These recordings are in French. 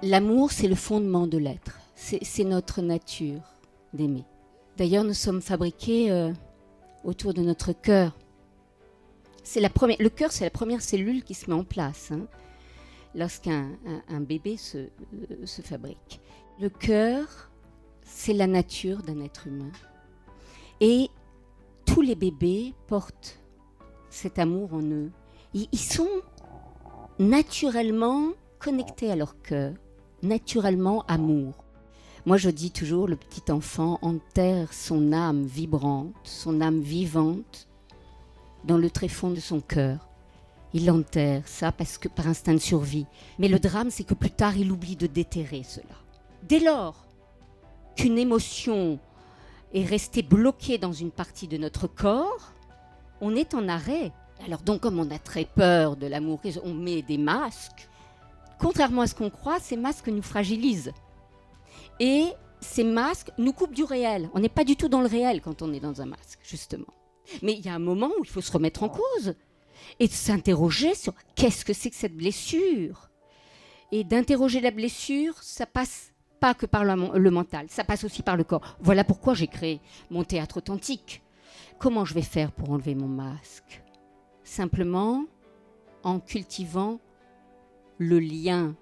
L'amour, c'est le fondement de l'être. C'est notre nature d'aimer. D'ailleurs, nous sommes fabriqués autour de notre cœur. Le cœur, c'est la première cellule qui se met en place lorsqu'un bébé se fabrique. Le cœur, c'est la nature d'un être humain. Et tous les bébés portent cet amour en eux. Ils sont naturellement connectés à leur cœur, naturellement amour. Moi, je dis toujours, le petit enfant enterre son âme vibrante, son âme vivante dans le tréfonds de son cœur. Il enterre ça par instinct de survie. Mais le drame, c'est que plus tard, il oublie de déterrer cela. Dès lors qu'une émotion est restée bloquée dans une partie de notre corps, on est en arrêt. Alors donc, comme on a très peur de l'amour, on met des masques. Contrairement à ce qu'on croit, ces masques nous fragilisent. Et ces masques nous coupent du réel. On n'est pas du tout dans le réel quand on est dans un masque, justement. Mais il y a un moment où il faut se remettre en cause et de s'interroger sur qu'est-ce que c'est que cette blessure. Et d'interroger la blessure, ça passe pas que par le mental, ça passe aussi par le corps. Voilà pourquoi j'ai créé mon théâtre authentique. Comment je vais faire pour enlever mon masque ? Simplement en cultivant le lien.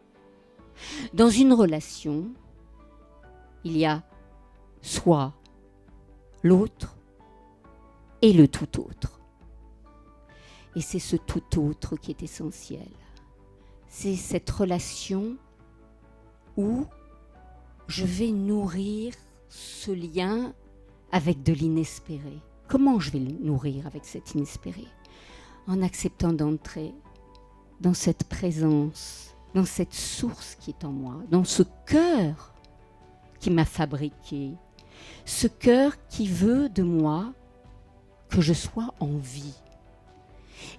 Dans une relation, il y a soi, l'autre et le tout autre. Et c'est ce tout autre qui est essentiel. C'est cette relation où je vais nourrir ce lien avec de l'inespéré. Comment je vais le nourrir avec cet inespéré ? En acceptant d'entrer dans cette présence, dans cette source qui est en moi, dans ce cœur qui m'a fabriqué, ce cœur qui veut de moi que je sois en vie.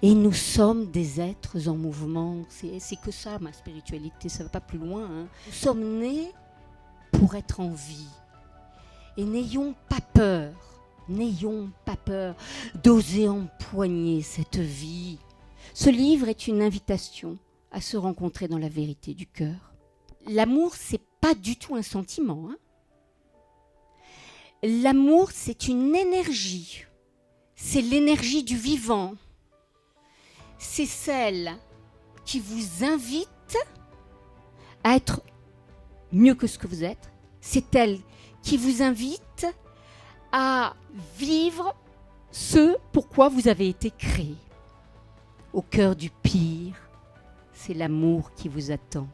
Et nous sommes des êtres en mouvement, c'est que ça ma spiritualité, ça ne va pas plus loin. Nous sommes nés pour être en vie. Et n'ayons pas peur d'oser empoigner cette vie. Ce livre est une invitation à se rencontrer dans la vérité du cœur. L'amour, c'est pas du tout un sentiment. L'amour, c'est une énergie. C'est l'énergie du vivant. C'est celle qui vous invite à être mieux que ce que vous êtes. C'est elle qui vous invite à vivre ce pourquoi vous avez été créé. Au cœur du pire, c'est l'amour qui vous attend.